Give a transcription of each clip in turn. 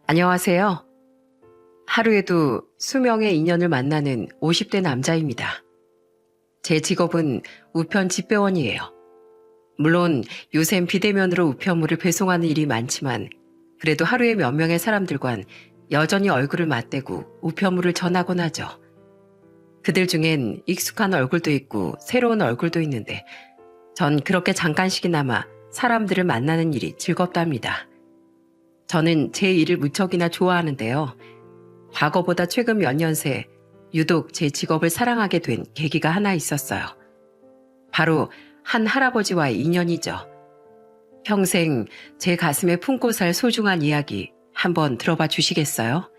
안녕하세요. 하루에도 수명의 인연을 만나는 50대 남자입니다. 제 직업은 우편 집배원이에요. 물론 요샌 비대면으로 우편물을 배송하는 일이 많지만 그래도 하루에 몇 명의 사람들과 여전히 얼굴을 맞대고 우편물을 전하곤 하죠. 그들 중엔 익숙한 얼굴도 있고 새로운 얼굴도 있는데 전 그렇게 잠깐씩이나마 사람들을 만나는 일이 즐겁답니다. 저는 제 일을 무척이나 좋아하는데요. 과거보다 최근 몇 년 새 유독 제 직업을 사랑하게 된 계기가 하나 있었어요. 바로 한 할아버지와의 인연이죠. 평생 제 가슴에 품고 살 소중한 이야기 한번 들어봐 주시겠어요?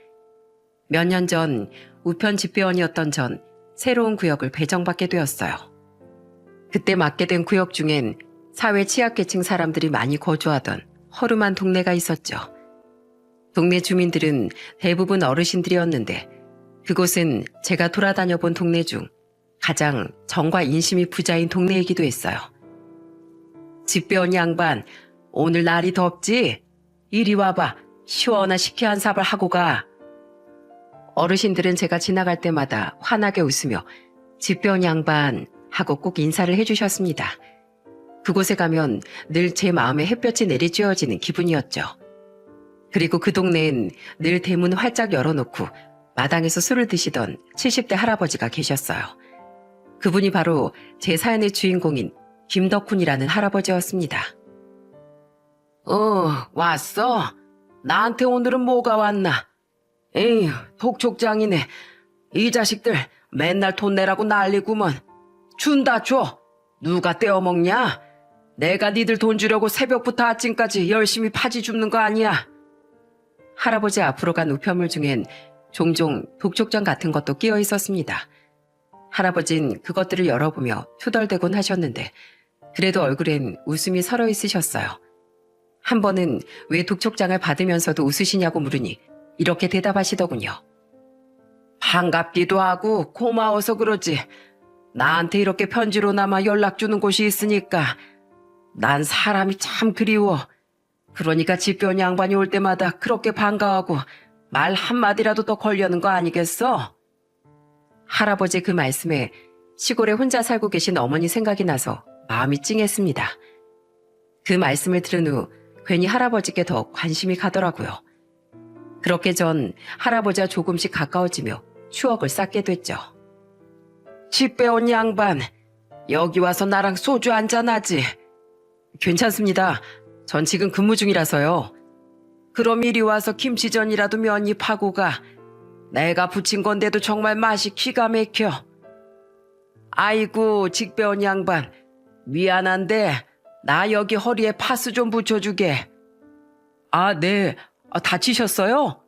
몇 년 전 우편 집배원이었던 전 새로운 구역을 배정받게 되었어요. 그때 맡게 된 구역 중엔 사회 취약계층 사람들이 많이 거주하던 허름한 동네가 있었죠. 동네 주민들은 대부분 어르신들이었는데 그곳은 제가 돌아다녀 본 동네 중 가장 정과 인심이 부자인 동네이기도 했어요. 집배원 양반, 오늘 날이 덥지? 이리 와봐. 시원한 식혜 한 사발 하고 가. 어르신들은 제가 지나갈 때마다 환하게 웃으며 집배원 양반 하고 꼭 인사를 해주셨습니다. 그곳에 가면 늘 제 마음에 햇볕이 내리쬐어지는 기분이었죠. 그리고 그 동네엔 늘 대문 활짝 열어놓고 마당에서 술을 드시던 70대 할아버지가 계셨어요. 그분이 바로 제 사연의 주인공인 김덕훈이라는 할아버지였습니다. 왔어? 나한테 오늘은 뭐가 왔나? 에휴, 독촉장이네. 이 자식들 맨날 돈 내라고 난리구먼. 준다 줘. 누가 떼어먹냐? 내가 니들 돈 주려고 새벽부터 아침까지 열심히 파지 줍는 거 아니야. 할아버지 앞으로 간 우편물 중엔 종종 독촉장 같은 것도 끼어 있었습니다. 할아버진 그것들을 열어보며 투덜대곤 하셨는데 그래도 얼굴엔 웃음이 서려 있으셨어요. 한 번은 왜 독촉장을 받으면서도 웃으시냐고 물으니 이렇게 대답하시더군요. 반갑기도 하고 고마워서 그러지. 나한테 이렇게 편지로나마 연락 주는 곳이 있으니까 난 사람이 참 그리워. 그러니까 집배원 양반이 올 때마다 그렇게 반가워하고 말 한마디라도 더 걸려는 거 아니겠어? 할아버지 그 말씀에 시골에 혼자 살고 계신 어머니 생각이 나서 마음이 찡했습니다. 그 말씀을 들은 후 괜히 할아버지께 더 관심이 가더라고요. 그렇게 전 할아버지와 조금씩 가까워지며 추억을 쌓게 됐죠. 집배원 양반, 여기 와서 나랑 소주 한잔하지? 괜찮습니다. 전 지금 근무 중이라서요. 그럼 이리 와서 김치전이라도 몇 입 하고 가. 내가 부친 건데도 정말 맛이 기가 막혀. 아이고, 직배원 양반. 미안한데 나 여기 허리에 파스 좀 붙여주게. 아, 네. 다치셨어요?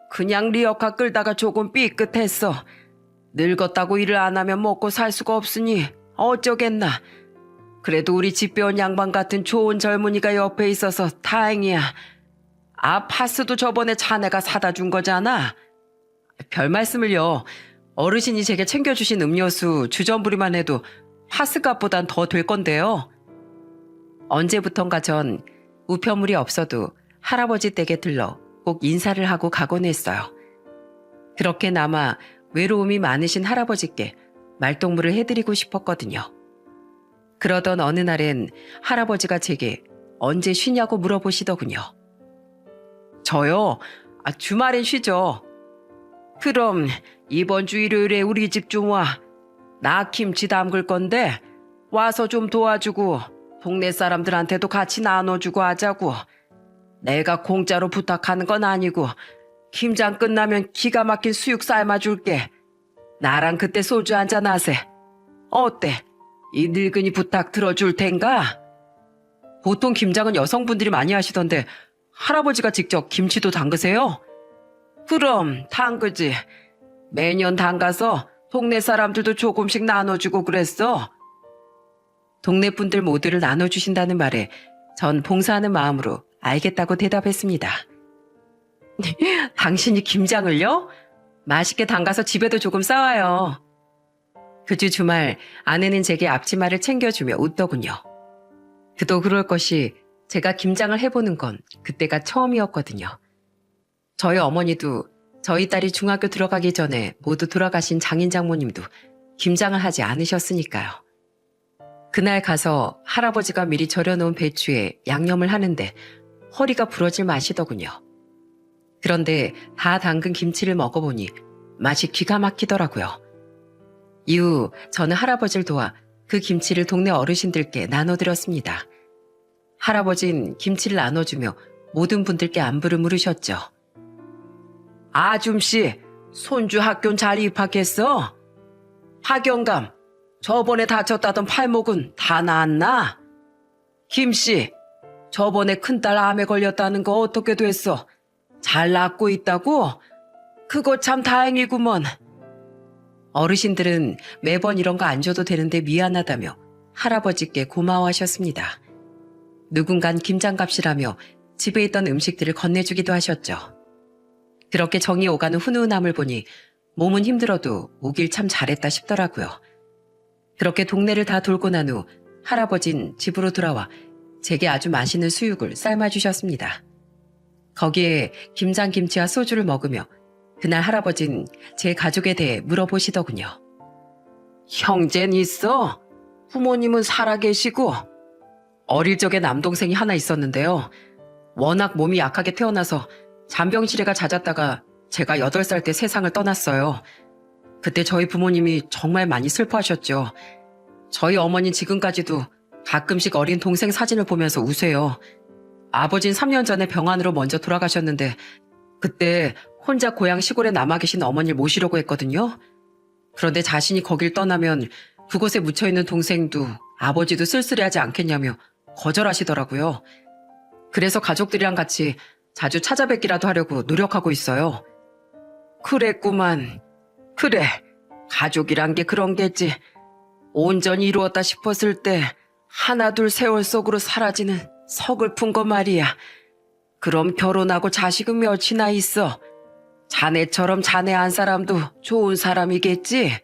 그냥 리어카 끌다가 조금 삐끗했어. 늙었다고 일을 안 하면 먹고 살 수가 없으니 어쩌겠나. 그래도 우리 집배원 양반 같은 좋은 젊은이가 옆에 있어서 다행이야. 아, 파스도 저번에 자네가 사다 준 거잖아. 별 말씀을요. 어르신이 제게 챙겨주신 음료수 주전부리만 해도 파스값보단 더 될 건데요. 언제부턴가 전 우편물이 없어도 할아버지 댁에 들러 꼭 인사를 하고 가곤 했어요. 그렇게나마 외로움이 많으신 할아버지께 말동무를 해드리고 싶었거든요. 그러던 어느 날엔 할아버지가 제게 언제 쉬냐고 물어보시더군요. 저요? 주말엔 쉬죠. 그럼 이번 주 일요일에 우리 집 좀 와. 나 김치 담글 건데 와서 좀 도와주고 동네 사람들한테도 같이 나눠주고 하자고. 내가 공짜로 부탁하는 건 아니고 김장 끝나면 기가 막힌 수육 삶아줄게. 나랑 그때 소주 한잔 하세. 어때? 이 늙은이 부탁 들어줄 텐가? 보통 김장은 여성분들이 많이 하시던데 할아버지가 직접 김치도 담그세요? 그럼 담그지. 매년 담가서 동네 사람들도 조금씩 나눠주고 그랬어. 동네 분들 모두를 나눠주신다는 말에 전 봉사하는 마음으로 알겠다고 대답했습니다. 당신이 김장을요? 맛있게 담가서 집에도 조금 싸와요. 그 주 주말 아내는 제게 앞치마를 챙겨주며 웃더군요. 그도 그럴 것이 제가 김장을 해보는 건 그때가 처음이었거든요. 저희 어머니도 저희 딸이 중학교 들어가기 전에 모두 돌아가신 장인 장모님도 김장을 하지 않으셨으니까요. 그날 가서 할아버지가 미리 절여놓은 배추에 양념을 하는데 허리가 부러질 맛이더군요. 그런데 다 담근 김치를 먹어보니 맛이 기가 막히더라고요. 이후 저는 할아버지를 도와 그 김치를 동네 어르신들께 나눠드렸습니다. 할아버진 김치를 나눠주며 모든 분들께 안부를 물으셨죠. 아줌씨, 손주 학교는 잘 입학했어? 하경감, 저번에 다쳤다던 팔목은 다 나았나? 김씨, 저번에 큰딸 암에 걸렸다는 거 어떻게 됐어? 잘 낫고 있다고? 그거 참 다행이구먼. 어르신들은 매번 이런 거 안 줘도 되는데 미안하다며 할아버지께 고마워하셨습니다. 누군간 김장갑시라며 집에 있던 음식들을 건네주기도 하셨죠. 그렇게 정이 오가는 훈훈함을 보니 몸은 힘들어도 오길 참 잘했다 싶더라고요. 그렇게 동네를 다 돌고 난 후 할아버진 집으로 돌아와 제게 아주 맛있는 수육을 삶아주셨습니다. 거기에 김장김치와 소주를 먹으며 그날 할아버진 제 가족에 대해 물어보시더군요. 형제는 있어? 부모님은 살아계시고? 어릴 적에 남동생이 하나 있었는데요. 워낙 몸이 약하게 태어나서 잔병치레가 잦았다가 제가 8살 때 세상을 떠났어요. 그때 저희 부모님이 정말 많이 슬퍼하셨죠. 저희 어머니는 지금까지도 가끔씩 어린 동생 사진을 보면서 우세요. 아버진 3년 전에 병환으로 먼저 돌아가셨는데 그때 혼자 고향 시골에 남아 계신 어머니를 모시려고 했거든요. 그런데 자신이 거길 떠나면 그곳에 묻혀있는 동생도 아버지도 쓸쓸해하지 않겠냐며 거절하시더라고요. 그래서 가족들이랑 같이 자주 찾아뵙기라도 하려고 노력하고 있어요. 그랬구만. 그래, 가족이란 게 그런 게지. 온전히 이루었다 싶었을 때 하나둘 세월 속으로 사라지는 서글픈 거 말이야. 그럼 결혼하고 자식은 몇이나 있어? 자네처럼 자네 한 사람도 좋은 사람이겠지?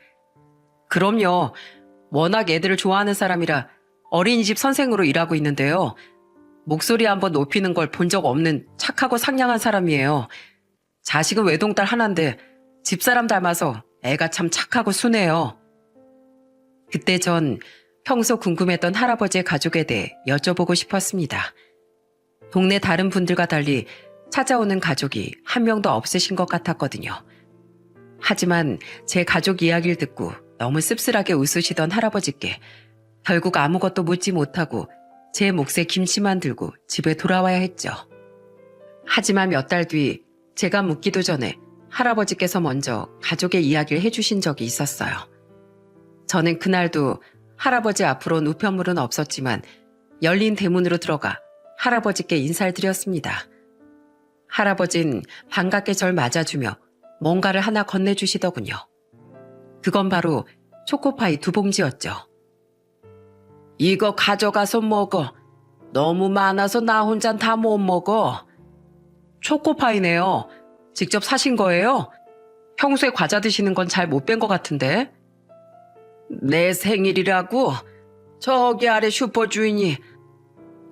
그럼요. 워낙 애들을 좋아하는 사람이라 어린이집 선생으로 일하고 있는데요. 목소리 한번 높이는 걸 본 적 없는 착하고 상냥한 사람이에요. 자식은 외동딸 하나인데 집사람 닮아서 애가 참 착하고 순해요. 그때 전 평소 궁금했던 할아버지의 가족에 대해 여쭤보고 싶었습니다. 동네 다른 분들과 달리 찾아오는 가족이 한 명도 없으신 것 같았거든요. 하지만 제 가족 이야기를 듣고 너무 씁쓸하게 웃으시던 할아버지께 결국 아무것도 묻지 못하고 제 몫에 김치만 들고 집에 돌아와야 했죠. 하지만 몇 달 뒤 제가 묻기도 전에 할아버지께서 먼저 가족의 이야기를 해주신 적이 있었어요. 저는 그날도 할아버지 앞으로는 우편물은 없었지만 열린 대문으로 들어가 할아버지께 인사를 드렸습니다. 할아버진 반갑게 절 맞아주며 뭔가를 하나 건네주시더군요. 그건 바로 초코파이 2봉지였죠. 이거 가져가서 먹어. 너무 많아서 나 혼잔 다 못 먹어. 초코파이네요. 직접 사신 거예요? 평소에 과자 드시는 건 잘 못 뵌 것 같은데. 내 생일이라고? 저기 아래 슈퍼 주인이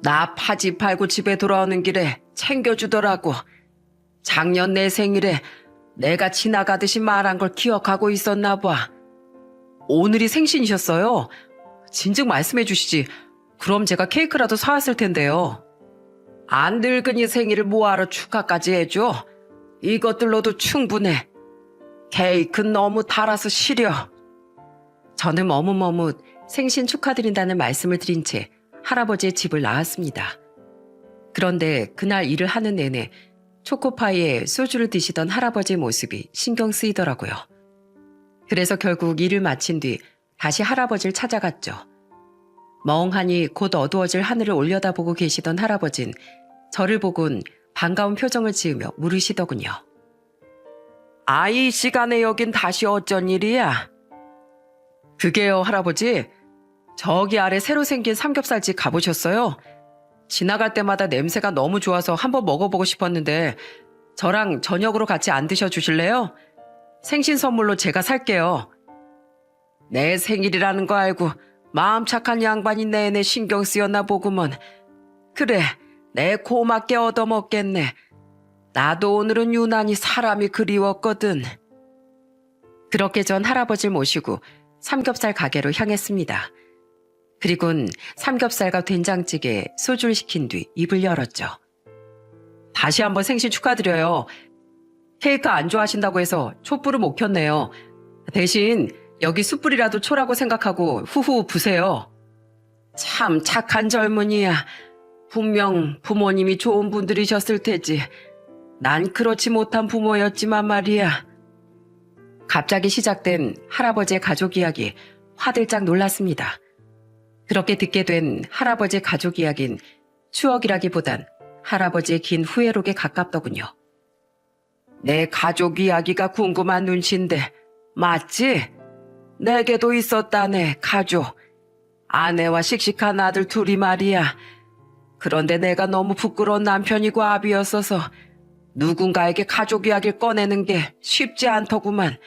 나 파지 팔고 집에 돌아오는 길에 챙겨주더라고. 작년 내 생일에 내가 지나가듯이 말한 걸 기억하고 있었나 봐. 오늘이 생신이셨어요? 진즉 말씀해 주시지. 그럼 제가 케이크라도 사왔을 텐데요. 안 늙은이 생일을 뭐하러 축하까지 해줘? 이것들로도 충분해. 케이크는 너무 달아서 시려. 저는 머뭇머뭇 생신 축하드린다는 말씀을 드린 채 할아버지의 집을 나왔습니다. 그런데 그날 일을 하는 내내 초코파이에 소주를 드시던 할아버지의 모습이 신경 쓰이더라고요. 그래서 결국 일을 마친 뒤 다시 할아버지를 찾아갔죠. 멍하니 곧 어두워질 하늘을 올려다보고 계시던 할아버진 저를 보곤 반가운 표정을 지으며 물으시더군요. 이 시간에 여긴 다시 어쩐 일이야? 그게요, 할아버지. 저기 아래 새로 생긴 삼겹살집 가보셨어요? 지나갈 때마다 냄새가 너무 좋아서 한번 먹어보고 싶었는데 저랑 저녁으로 같이 안 드셔주실래요? 생신 선물로 제가 살게요. 내 생일이라는 거 알고 마음 착한 양반이 내내 신경 쓰였나 보구먼. 그래, 내 고맙게 얻어먹겠네. 나도 오늘은 유난히 사람이 그리웠거든. 그렇게 전 할아버지를 모시고 삼겹살 가게로 향했습니다. 그리곤 삼겹살과 된장찌개, 소주를 시킨 뒤 입을 열었죠. 다시 한번 생신 축하드려요. 케이크 안 좋아하신다고 해서 촛불을 못 켰네요. 대신 여기 숯불이라도 초라고 생각하고 후후 부세요. 참 착한 젊은이야. 분명 부모님이 좋은 분들이셨을 테지. 난 그렇지 못한 부모였지만 말이야. 갑자기 시작된 할아버지의 가족 이야기, 화들짝 놀랐습니다. 그렇게 듣게 된 할아버지의 가족 이야기는 추억이라기보단 할아버지의 긴 후회록에 가깝더군요. 내 가족 이야기가 궁금한 눈치인데 맞지? 내게도 있었다네, 가족. 아내와 씩씩한 아들 둘이 말이야. 그런데 내가 너무 부끄러운 남편이고 아비였어서 누군가에게 가족 이야기를 꺼내는 게 쉽지 않더구만.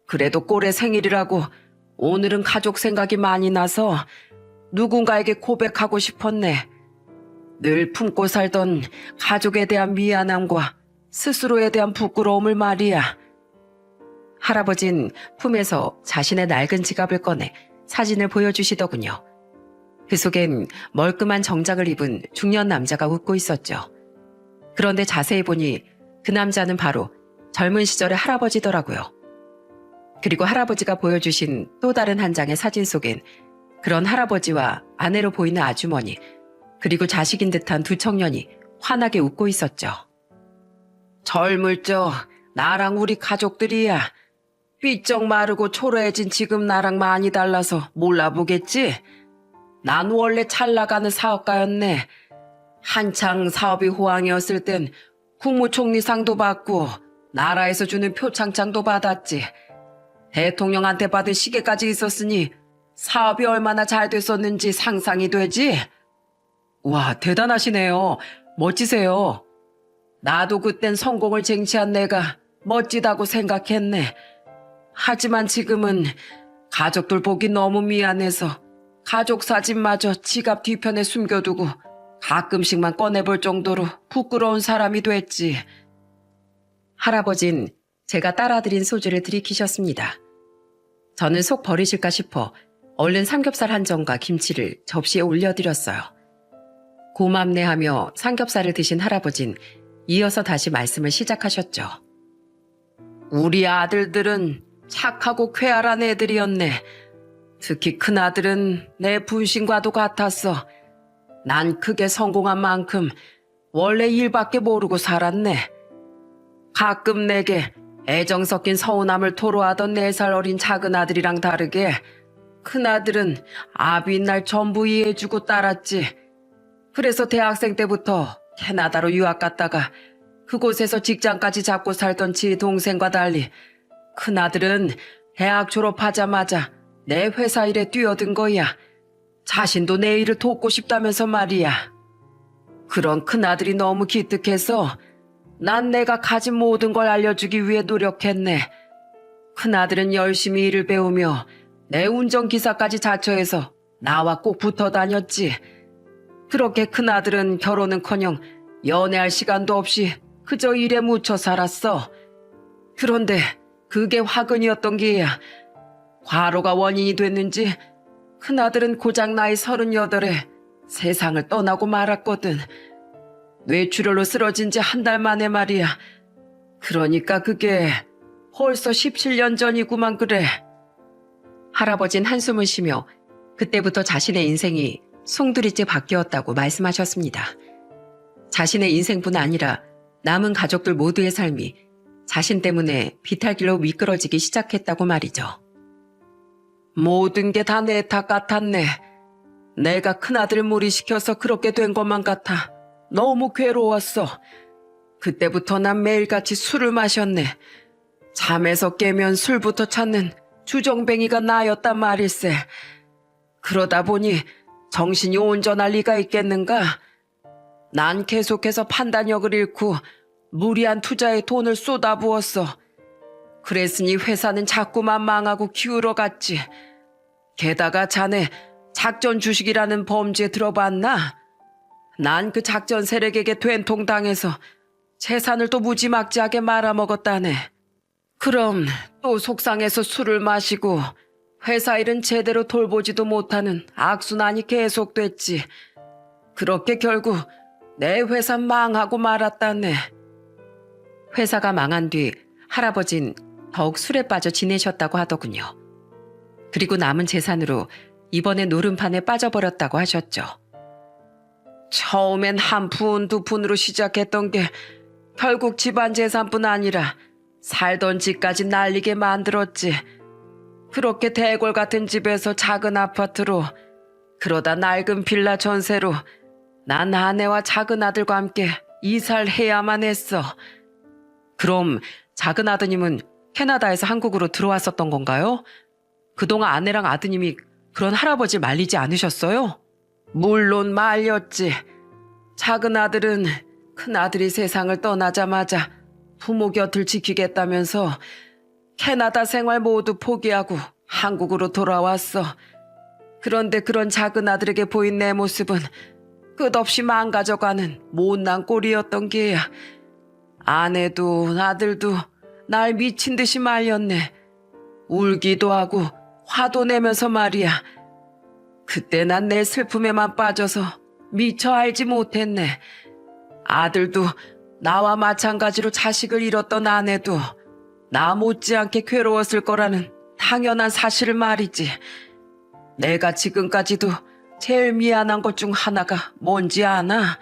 그래도 꼴의 생일이라고 오늘은 가족 생각이 많이 나서 누군가에게 고백하고 싶었네. 늘 품고 살던 가족에 대한 미안함과 스스로에 대한 부끄러움을 말이야. 할아버진 품에서 자신의 낡은 지갑을 꺼내 사진을 보여주시더군요. 그 속엔 멀끔한 정장을 입은 중년 남자가 웃고 있었죠. 그런데 자세히 보니 그 남자는 바로 젊은 시절의 할아버지더라고요. 그리고 할아버지가 보여주신 또 다른 한 장의 사진 속엔 그런 할아버지와 아내로 보이는 아주머니, 그리고 자식인 듯한 두 청년이 환하게 웃고 있었죠. 젊을 적 나랑 우리 가족들이야. 삐쩍 마르고 초라해진 지금 나랑 많이 달라서 몰라보겠지? 난 원래 잘 나가는 사업가였네. 한창 사업이 호황이었을 땐 국무총리상도 받고 나라에서 주는 표창장도 받았지. 대통령한테 받은 시계까지 있었으니 사업이 얼마나 잘 됐었는지 상상이 되지? 와, 대단하시네요. 멋지세요. 나도 그땐 성공을 쟁취한 내가 멋지다고 생각했네. 하지만 지금은 가족들 보기 너무 미안해서 가족 사진마저 지갑 뒤편에 숨겨두고 가끔씩만 꺼내볼 정도로 부끄러운 사람이 됐지. 할아버진 제가 따라드린 소주를 들이키셨습니다. 저는 속 버리실까 싶어 얼른 삼겹살 한 점과 김치를 접시에 올려드렸어요. 고맙네 하며 삼겹살을 드신 할아버진 이어서 다시 말씀을 시작하셨죠. 우리 아들들은 착하고 쾌활한 애들이었네. 특히 큰아들은 내 분신과도 같았어. 난 크게 성공한 만큼 원래 일밖에 모르고 살았네. 가끔 내게 애정 섞인 서운함을 토로하던 4살 어린 작은 아들이랑 다르게 큰아들은 아비인 날 전부 이해해주고 따랐지. 그래서 대학생 때부터 캐나다로 유학 갔다가 그곳에서 직장까지 잡고 살던 지 동생과 달리 큰아들은 대학 졸업하자마자 내 회사 일에 뛰어든 거야. 자신도 내 일을 돕고 싶다면서 말이야. 그런 큰아들이 너무 기특해서 난 내가 가진 모든 걸 알려주기 위해 노력했네. 큰아들은 열심히 일을 배우며 내 운전기사까지 자처해서 나와 꼭 붙어 다녔지. 그렇게 큰아들은 결혼은커녕 연애할 시간도 없이 그저 일에 묻혀 살았어. 그런데 그게 화근이었던 게야. 과로가 원인이 됐는지 큰아들은 고작 나이 38에 세상을 떠나고 말았거든. 뇌출혈로 쓰러진 지 한 달 만에 말이야. 그러니까 그게 벌써 17년 전이구만 그래. 할아버진 한숨을 쉬며 그때부터 자신의 인생이 송두리째 바뀌었다고 말씀하셨습니다. 자신의 인생뿐 아니라 남은 가족들 모두의 삶이 자신 때문에 비탈길로 미끄러지기 시작했다고 말이죠. 모든 게 다 내 탓 같았네. 내가 큰아들을 무리시켜서 그렇게 된 것만 같아 너무 괴로웠어. 그때부터 난 매일같이 술을 마셨네. 잠에서 깨면 술부터 찾는 주정뱅이가 나였단 말일세. 그러다 보니 정신이 온전할 리가 있겠는가? 난 계속해서 판단력을 잃고 무리한 투자에 돈을 쏟아부었어. 그랬으니 회사는 자꾸만 망하고 기울어갔지. 게다가 자네 작전 주식이라는 범죄 들어봤나? 난 그 작전 세력에게 된통당해서 재산을 또 무지막지하게 말아먹었다네. 그럼 또 속상해서 술을 마시고 회사 일은 제대로 돌보지도 못하는 악순환이 계속됐지. 그렇게 결국 내 회사 망하고 말았다네. 회사가 망한 뒤 할아버진 더욱 술에 빠져 지내셨다고 하더군요. 그리고 남은 재산으로 이번에 노름판에 빠져버렸다고 하셨죠. 처음엔 한 푼, 두 푼으로 시작했던 게 결국 집안 재산뿐 아니라 살던 집까지 날리게 만들었지. 그렇게 대골 같은 집에서 작은 아파트로, 그러다 낡은 빌라 전세로 난 아내와 작은 아들과 함께 이사를 해야만 했어. 그럼 작은 아드님은 캐나다에서 한국으로 들어왔었던 건가요? 그동안 아내랑 아드님이 그런 할아버지를 말리지 않으셨어요? 물론 말렸지. 작은 아들은 큰아들이 세상을 떠나자마자 부모 곁을 지키겠다면서 캐나다 생활 모두 포기하고 한국으로 돌아왔어. 그런데 그런 작은 아들에게 보인 내 모습은 끝없이 망가져가는 못난 꼴이었던 게야. 아내도 아들도 날 미친 듯이 말렸네. 울기도 하고 화도 내면서 말이야. 그때 난 내 슬픔에만 빠져서 미처 알지 못했네. 아들도 나와 마찬가지로 자식을 잃었던 아내도 나 못지않게 괴로웠을 거라는 당연한 사실을 말이지. 내가 지금까지도 제일 미안한 것 중 하나가 뭔지 아나?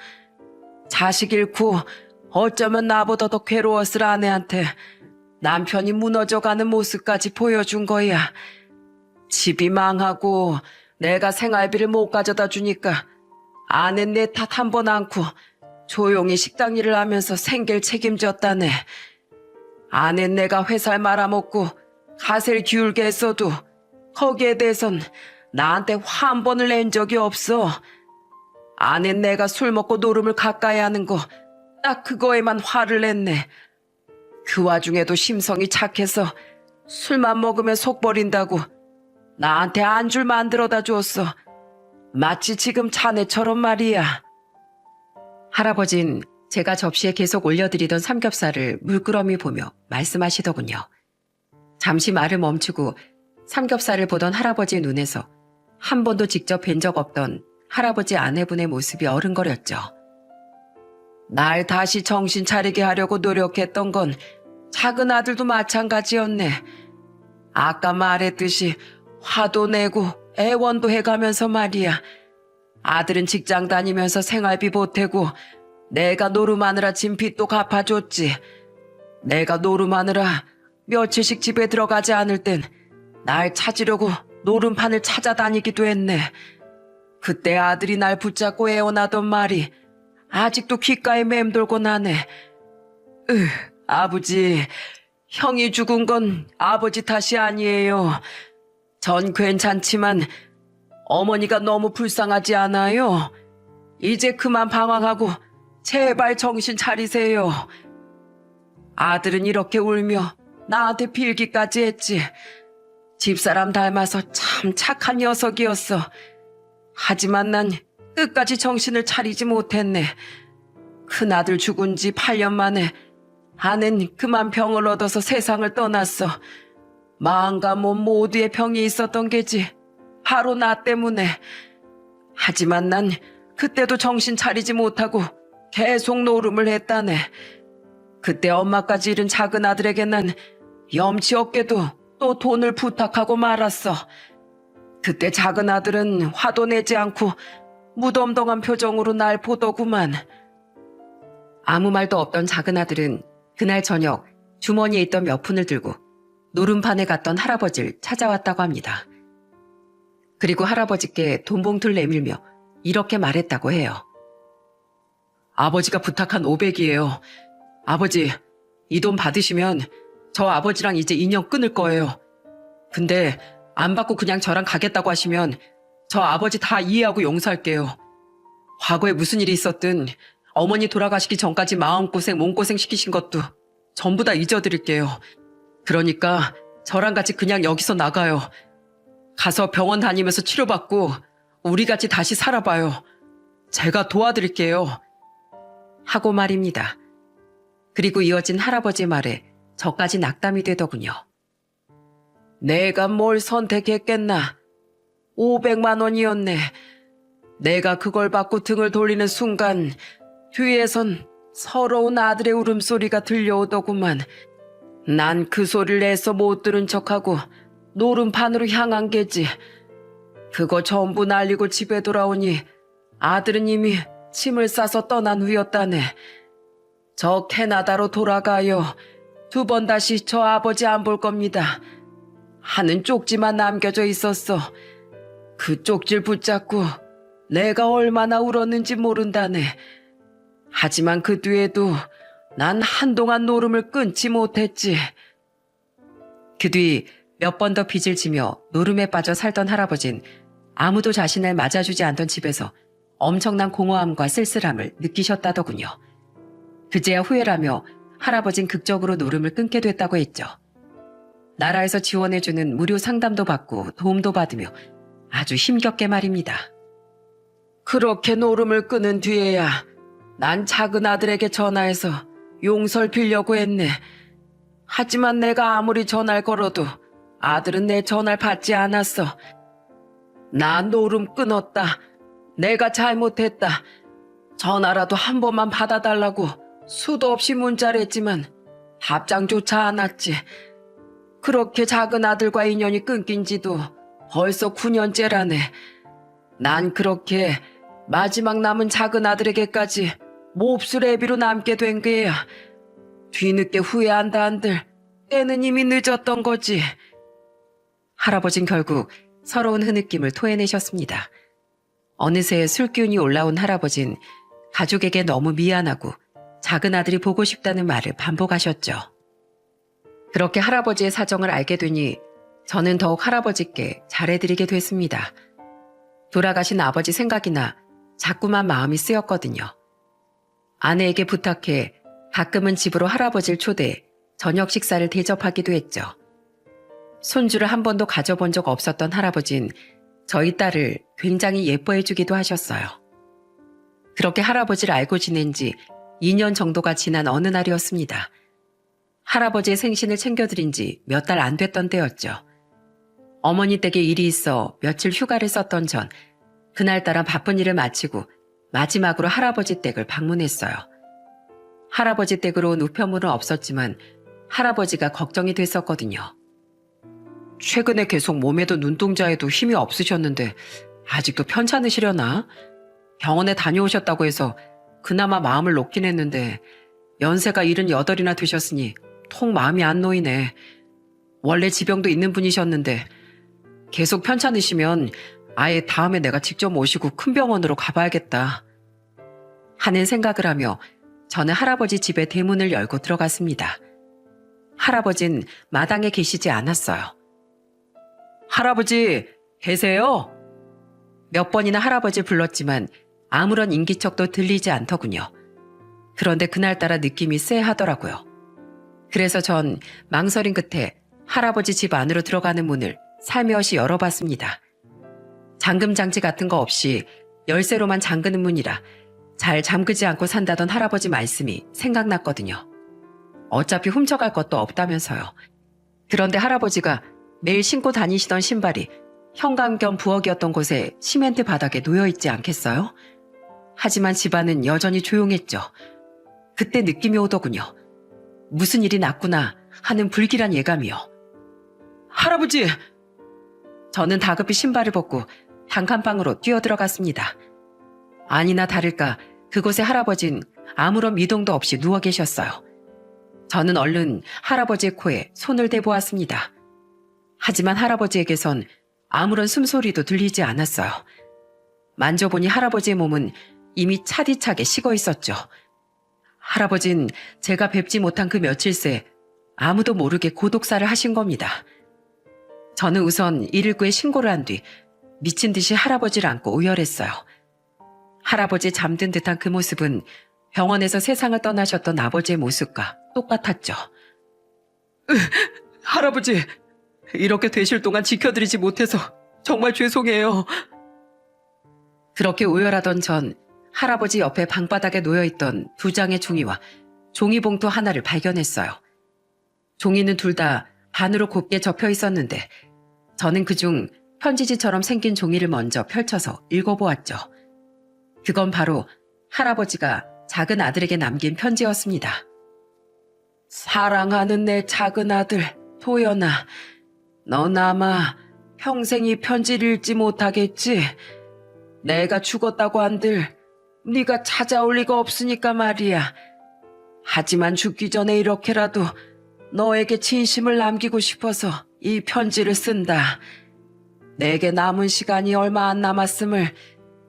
자식 잃고 어쩌면 나보다 더 괴로웠을 아내한테 남편이 무너져가는 모습까지 보여준 거야. 집이 망하고 내가 생활비를 못 가져다 주니까 아내 내 탓 한 번 않고 조용히 식당 일을 하면서 생계를 책임졌다네. 아내 내가 회사를 말아먹고 가세를 기울게 했어도 거기에 대해선 나한테 화 한 번을 낸 적이 없어. 아내 내가 술 먹고 노름을 가까이 하는 거 딱 그거에만 화를 냈네. 그 와중에도 심성이 착해서 술만 먹으면 속 버린다고 나한테 안주를 만들어다 줬어. 마치 지금 자네처럼 말이야. 할아버진 제가 접시에 계속 올려드리던 삼겹살을 물끄러미 보며 말씀하시더군요. 잠시 말을 멈추고 삼겹살을 보던 할아버지의 눈에서 한 번도 직접 뵌 적 없던 할아버지 아내분의 모습이 어른거렸죠. 날 다시 정신 차리게 하려고 노력했던 건 작은 아들도 마찬가지였네. 아까 말했듯이 화도 내고 애원도 해가면서 말이야. 아들은 직장 다니면서 생활비 보태고 내가 노름하느라 진 빚도 갚아줬지. 내가 노름하느라 며칠씩 집에 들어가지 않을 땐 날 찾으려고 노름판을 찾아다니기도 했네. 그때 아들이 날 붙잡고 애원하던 말이 아직도 귓가에 맴돌고 나네. 아버지, 형이 죽은 건 아버지 탓이 아니에요. 전 괜찮지만 어머니가 너무 불쌍하지 않아요? 이제 그만 방황하고 제발 정신 차리세요. 아들은 이렇게 울며 나한테 빌기까지 했지. 집사람 닮아서 참 착한 녀석이었어. 하지만 난 끝까지 정신을 차리지 못했네. 큰아들 죽은 지 8년 만에 아는 그만 병을 얻어서 세상을 떠났어. 마음과 몸 모두에 병이 있었던 게지. 바로 나 때문에. 하지만 난 그때도 정신 차리지 못하고 계속 노름을 했다네. 그때 엄마까지 잃은 작은 아들에게 난 염치 없게도 또 돈을 부탁하고 말았어. 그때 작은 아들은 화도 내지 않고 무덤덤한 표정으로 날 보더구만. 아무 말도 없던 작은 아들은 그날 저녁 주머니에 있던 몇 푼을 들고 노름판에 갔던 할아버지를 찾아왔다고 합니다. 그리고 할아버지께 돈 봉투를 내밀며 이렇게 말했다고 해요. 아버지가 부탁한 500이에요. 아버지, 이 돈 받으시면 저 아버지랑 이제 인연 끊을 거예요. 근데 안 받고 그냥 저랑 가겠다고 하시면 저 아버지 다 이해하고 용서할게요. 과거에 무슨 일이 있었든 어머니 돌아가시기 전까지 마음고생, 몸고생 시키신 것도 전부 다 잊어드릴게요. 그러니까 저랑 같이 그냥 여기서 나가요. 가서 병원 다니면서 치료받고 우리 같이 다시 살아봐요. 제가 도와드릴게요. 하고 말입니다. 그리고 이어진 할아버지 말에 저까지 낙담이 되더군요. 내가 뭘 선택했겠나? 500만 원이었네. 내가 그걸 받고 등을 돌리는 순간 뒤에선 서러운 아들의 울음소리가 들려오더구만. 난 그 소리를 애써 못 들은 척하고 노름판으로 향한 게지. 그거 전부 날리고 집에 돌아오니 아들은 이미 짐을 싸서 떠난 후였다네. 저 캐나다로 돌아가요. 2번 다시 저 아버지 안 볼 겁니다. 하는 쪽지만 남겨져 있었어. 그 쪽지를 붙잡고 내가 얼마나 울었는지 모른다네. 하지만 그 뒤에도 난 한동안 노름을 끊지 못했지. 그 뒤 몇 번 더 빚을 지며 노름에 빠져 살던 할아버진 아무도 자신을 맞아주지 않던 집에서 엄청난 공허함과 쓸쓸함을 느끼셨다더군요. 그제야 후회라며 할아버진 극적으로 노름을 끊게 됐다고 했죠. 나라에서 지원해주는 무료 상담도 받고 도움도 받으며 아주 힘겹게 말입니다. 그렇게 노름을 끊은 뒤에야 난 작은 아들에게 전화해서 용서를 빌려고 했네. 하지만 내가 아무리 전화를 걸어도 아들은 내 전화를 받지 않았어. 나 노름 끊었다. 내가 잘못했다. 전화라도 한 번만 받아달라고 수도 없이 문자를 했지만 답장조차 않았지. 그렇게 작은 아들과 인연이 끊긴 지도 벌써 9년째라네. 난 그렇게 마지막 남은 작은 아들에게까지 몹쓸 애비로 남게 된 게야. 뒤늦게 후회한다 한들 때는 이미 늦었던 거지. 할아버진 결국 서러운 흐느낌을 토해내셨습니다. 어느새 술기운이 올라온 할아버진 가족에게 너무 미안하고 작은 아들이 보고 싶다는 말을 반복하셨죠. 그렇게 할아버지의 사정을 알게 되니 저는 더욱 할아버지께 잘해드리게 됐습니다. 돌아가신 아버지 생각이 나 자꾸만 마음이 쓰였거든요. 아내에게 부탁해 가끔은 집으로 할아버지를 초대해 저녁 식사를 대접하기도 했죠. 손주를 한 번도 가져본 적 없었던 할아버진 저희 딸을 굉장히 예뻐해주기도 하셨어요. 그렇게 할아버지를 알고 지낸 지 2년 정도가 지난 어느 날이었습니다. 할아버지의 생신을 챙겨드린 지 몇 달 안 됐던 때였죠. 어머니 댁에 일이 있어 며칠 휴가를 썼던 전 그날따라 바쁜 일을 마치고 마지막으로 할아버지 댁을 방문했어요. 할아버지 댁으로 온 우편물은 없었지만 할아버지가 걱정이 됐었거든요. 최근에 계속 몸에도 눈동자에도 힘이 없으셨는데 아직도 편찮으시려나? 병원에 다녀오셨다고 해서 그나마 마음을 놓긴 했는데 연세가 78이나 되셨으니 통 마음이 안 놓이네. 원래 지병도 있는 분이셨는데 계속 편찮으시면 아예 다음에 내가 직접 모시고 큰 병원으로 가봐야겠다 하는 생각을 하며 저는 할아버지 집의 대문을 열고 들어갔습니다. 할아버진 마당에 계시지 않았어요. 할아버지 계세요? 몇 번이나 할아버지를 불렀지만 아무런 인기척도 들리지 않더군요. 그런데 그날따라 느낌이 쎄하더라고요. 그래서 전 망설임 끝에 할아버지 집 안으로 들어가는 문을 살며시 열어봤습니다. 잠금장치 같은 거 없이 열쇠로만 잠그는 문이라 잘 잠그지 않고 산다던 할아버지 말씀이 생각났거든요. 어차피 훔쳐갈 것도 없다면서요. 그런데 할아버지가 매일 신고 다니시던 신발이 현관 겸 부엌이었던 곳에 시멘트 바닥에 놓여있지 않겠어요? 하지만 집안은 여전히 조용했죠. 그때 느낌이 오더군요. 무슨 일이 났구나 하는 불길한 예감이요. 할아버지! 저는 다급히 신발을 벗고 단칸방으로 뛰어들어갔습니다. 아니나 다를까 그곳에 할아버진 아무런 미동도 없이 누워 계셨어요. 저는 얼른 할아버지의 코에 손을 대보았습니다. 하지만 할아버지에게선 아무런 숨소리도 들리지 않았어요. 만져보니 할아버지의 몸은 이미 차디차게 식어 있었죠. 할아버진 제가 뵙지 못한 그 며칠 새 아무도 모르게 고독사를 하신 겁니다. 저는 우선 119에 신고를 한 뒤 미친 듯이 할아버지를 안고 오열했어요. 할아버지 잠든 듯한 그 모습은 병원에서 세상을 떠나셨던 아버지의 모습과 똑같았죠. 할아버지, 이렇게 되실 동안 지켜드리지 못해서 정말 죄송해요. 그렇게 오열하던 전 할아버지 옆에 방바닥에 놓여있던 2장의 종이와 종이봉투 하나를 발견했어요. 종이는 둘 다 반으로 곱게 접혀 있었는데 저는 그중 편지지처럼 생긴 종이를 먼저 펼쳐서 읽어보았죠. 그건 바로 할아버지가 작은 아들에게 남긴 편지였습니다. 사랑하는 내 작은 아들 도연아, 넌 아마 평생 이 편지를 읽지 못하겠지. 내가 죽었다고 한들 네가 찾아올 리가 없으니까 말이야. 하지만 죽기 전에 이렇게라도 너에게 진심을 남기고 싶어서 이 편지를 쓴다. 내게 남은 시간이 얼마 안 남았음을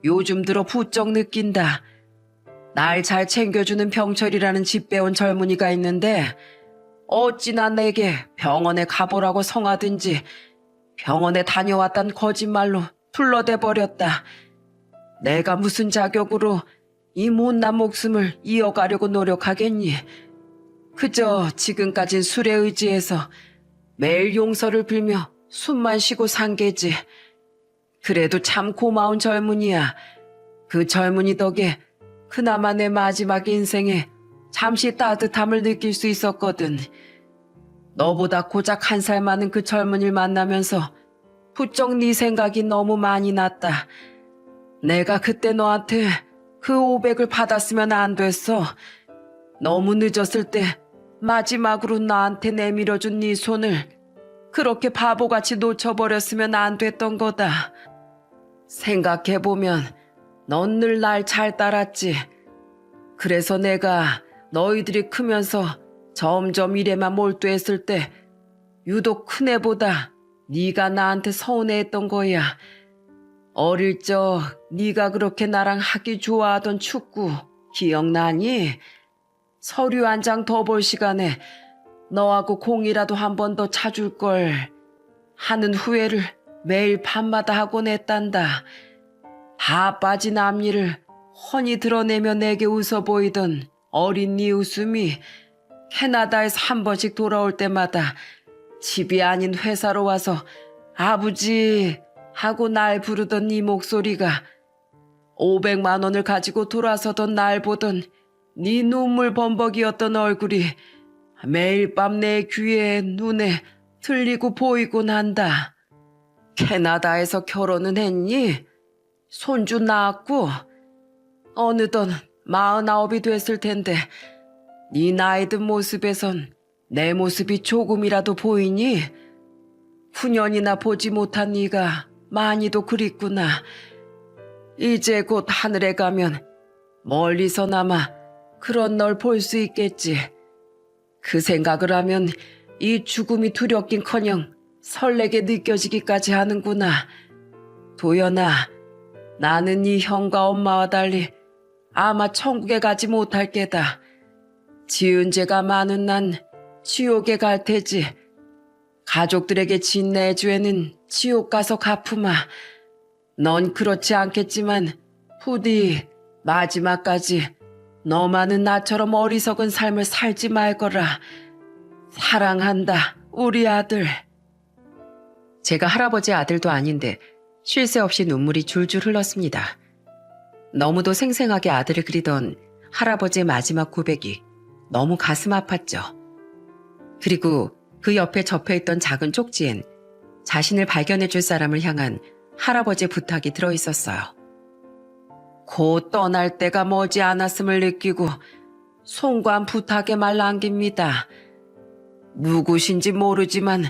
요즘 들어 부쩍 느낀다. 날 잘 챙겨주는 병철이라는 집 배운 젊은이가 있는데 어찌나 내게 병원에 가보라고 성하든지 병원에 다녀왔단 거짓말로 둘러대 버렸다. 내가 무슨 자격으로 이 못난 목숨을 이어가려고 노력하겠니? 그저 지금까진 술에 의지해서 매일 용서를 빌며 숨만 쉬고 산 게지. 그래도 참 고마운 젊은이야. 그 젊은이 덕에 그나마 내 마지막 인생에 잠시 따뜻함을 느낄 수 있었거든. 너보다 고작 1살 많은 그 젊은이를 만나면서 부쩍 네 생각이 너무 많이 났다. 내가 그때 너한테 그 500을 받았으면 안 됐어. 너무 늦었을 때 마지막으로 나한테 내밀어준 네 손을 그렇게 바보같이 놓쳐버렸으면 안 됐던 거다. 생각해보면 넌 늘 날 잘 따랐지. 그래서 내가 너희들이 크면서 점점 일에만 몰두했을 때 유독 큰애보다 네가 나한테 서운해했던 거야. 어릴 적 네가 그렇게 나랑 하기 좋아하던 축구 기억나니? 서류 한 장 더 볼 시간에 너하고 공이라도 한 번 더 차줄 걸 하는 후회를 매일 밤마다 하곤 했단다. 다 빠진 앞니를 훤히 드러내며 내게 웃어 보이던 어린 네 웃음이 캐나다에서 한 번씩 돌아올 때마다 집이 아닌 회사로 와서 아버지 하고 날 부르던 네 목소리가 500만 원을 가지고 돌아서던 날 보던 네 눈물 범벅이었던 얼굴이 매일 밤 내 귀에 눈에 들리고 보이곤 한다. 캐나다에서 결혼은 했니? 손주 낳았고 어느덧 49이 됐을 텐데 네 나이 든 모습에선 내 모습이 조금이라도 보이니? 9년이나 보지 못한 네가 많이도 그립구나. 이제 곧 하늘에 가면 멀리서나마 그런 널 볼 수 있겠지. 그 생각을 하면 이 죽음이 두렵긴커녕 설레게 느껴지기까지 하는구나. 도연아, 나는 네 형과 엄마와 달리 아마 천국에 가지 못할 게다. 지은 죄가 많은 난 지옥에 갈 테지. 가족들에게 진 내 죄는 지옥 가서 갚으마. 넌 그렇지 않겠지만 부디 마지막까지 너만은 나처럼 어리석은 삶을 살지 말거라. 사랑한다, 우리 아들. 제가 할아버지 아들도 아닌데 쉴 새 없이 눈물이 줄줄 흘렀습니다. 너무도 생생하게 아들을 그리던 할아버지의 마지막 고백이 너무 가슴 아팠죠. 그리고 그 옆에 접혀있던 작은 쪽지엔 자신을 발견해줄 사람을 향한 할아버지의 부탁이 들어있었어요. 곧 떠날 때가 머지 않았음을 느끼고 송구한 부탁의 말 남깁니다. 누구신지 모르지만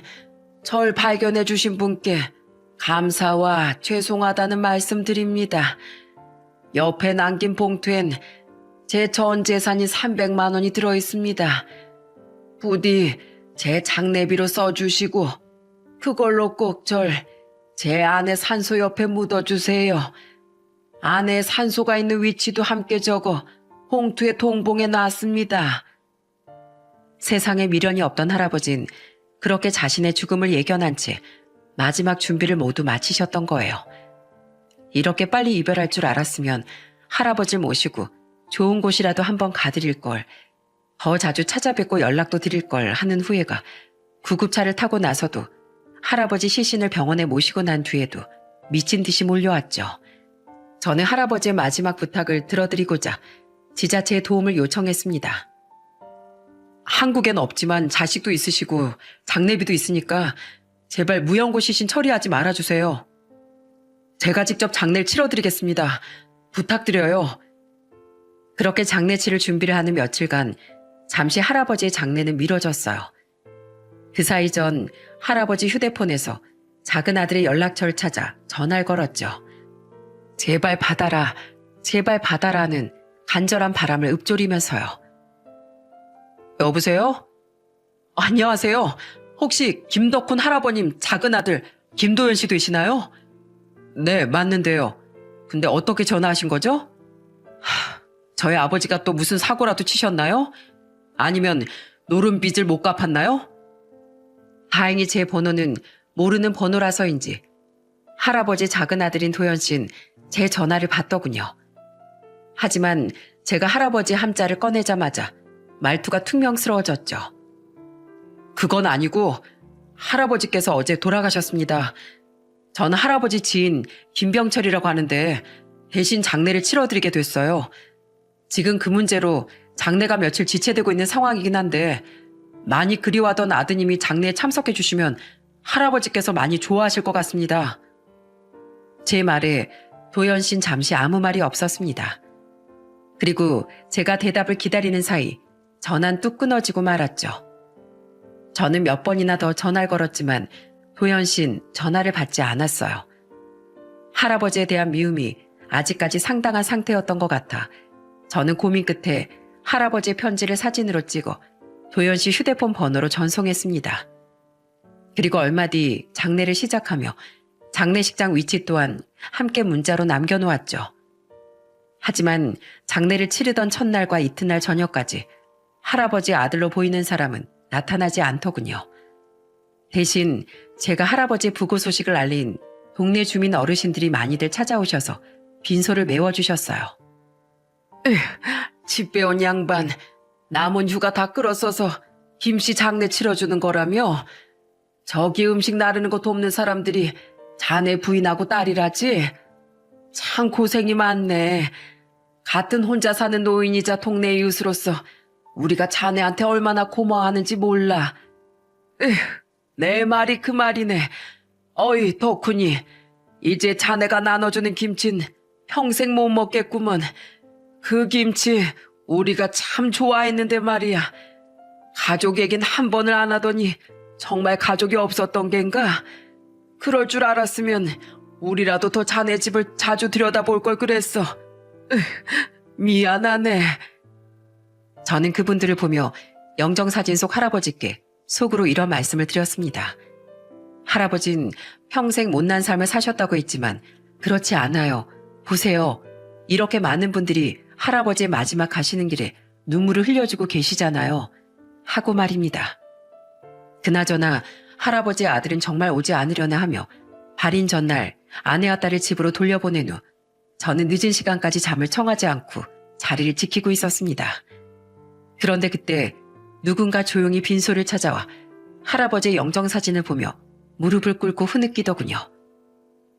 절 발견해주신 분께 감사와 죄송하다는 말씀드립니다. 옆에 남긴 봉투엔 제 전 재산인 300만 원이 들어있습니다. 부디 제 장례비로 써주시고 그걸로 꼭 제 아내 산소 옆에 묻어주세요. 아내의 산소가 있는 위치도 함께 적어 봉투에 동봉해 놨습니다. 세상에 미련이 없던 할아버진 그렇게 자신의 죽음을 예견한 채 마지막 준비를 모두 마치셨던 거예요. 이렇게 빨리 이별할 줄 알았으면 할아버지를 모시고 좋은 곳이라도 한번 가드릴 걸, 더 자주 찾아뵙고 연락도 드릴 걸 하는 후회가 구급차를 타고 나서도 할아버지 시신을 병원에 모시고 난 뒤에도 미친 듯이 몰려왔죠. 저는 할아버지의 마지막 부탁을 들어드리고자 지자체에 도움을 요청했습니다. 한국엔 없지만 자식도 있으시고 장례비도 있으니까 제발 무연고 시신 처리하지 말아주세요. 제가 직접 장례를 치러드리겠습니다. 부탁드려요. 그렇게 장례치를 준비를 하는 며칠간 잠시 할아버지의 장례는 미뤄졌어요. 그 사이 전 할아버지 휴대폰에서 작은 아들의 연락처를 찾아 전화를 걸었죠. 제발 받아라는 간절한 바람을 읊조리면서요. 여보세요? 안녕하세요. 혹시 김덕훈 할아버님 작은 아들 김도연 씨 되시나요? 네, 맞는데요. 근데 어떻게 전화하신 거죠? 저희 아버지가 또 무슨 사고라도 치셨나요? 아니면 노른 빚을 못 갚았나요? 다행히 제 번호는 모르는 번호라서인지 할아버지 작은 아들인 도연 씨는 제 전화를 받더군요. 하지만 제가 할아버지 함자를 꺼내자마자 말투가 퉁명스러워졌죠. 그건 아니고 할아버지께서 어제 돌아가셨습니다. 저는 할아버지 지인 김병철이라고 하는데 대신 장례를 치러드리게 됐어요. 지금 그 문제로 장례가 며칠 지체되고 있는 상황이긴 한데 많이 그리워하던 아드님이 장례에 참석해 주시면 할아버지께서 많이 좋아하실 것 같습니다. 제 말에 도연 씨는 잠시 아무 말이 없었습니다. 그리고 제가 대답을 기다리는 사이 전화는 뚝 끊어지고 말았죠. 저는 몇 번이나 더 전화를 걸었지만 도연 씨는 전화를 받지 않았어요. 할아버지에 대한 미움이 아직까지 상당한 상태였던 것 같아 저는 고민 끝에 할아버지의 편지를 사진으로 찍어 도연 씨 휴대폰 번호로 전송했습니다. 그리고 얼마 뒤 장례를 시작하며 장례식장 위치 또한 함께 문자로 남겨놓았죠. 하지만 장례를 치르던 첫날과 이튿날 저녁까지 할아버지 아들로 보이는 사람은 나타나지 않더군요. 대신 제가 할아버지 부고 소식을 알린 동네 주민 어르신들이 많이들 찾아오셔서 빈소를 메워주셨어요. 집 빼온 양반, 남은 휴가 다 끌어써서 김씨 장례 치러주는 거라며? 저기 음식 나르는 거 돕는 사람들이 자네 부인하고 딸이라지? 참 고생이 많네. 같은 혼자 사는 노인이자 동네 이웃으로서 우리가 자네한테 얼마나 고마워하는지 몰라. 내 말이 그 말이네. 어이 덕훈이, 이제 자네가 나눠주는 김치는 평생 못 먹겠구먼. 그 김치 우리가 참 좋아했는데 말이야. 가족 얘긴 한 번을 안 하더니 정말 가족이 없었던 겐가? 그럴 줄 알았으면 우리라도 더 자네 집을 자주 들여다볼 걸 그랬어. 미안하네. 저는 그분들을 보며 영정사진 속 할아버지께 속으로 이런 말씀을 드렸습니다. 할아버진 평생 못난 삶을 사셨다고 했지만 그렇지 않아요. 보세요. 이렇게 많은 분들이 할아버지의 마지막 가시는 길에 눈물을 흘려주고 계시잖아요. 하고 말입니다. 그나저나 할아버지의 아들은 정말 오지 않으려나 하며 발인 전날 아내와 딸을 집으로 돌려보낸 후 저는 늦은 시간까지 잠을 청하지 않고 자리를 지키고 있었습니다. 그런데 그때 누군가 조용히 빈소를 찾아와 할아버지의 영정사진을 보며 무릎을 꿇고 흐느끼더군요.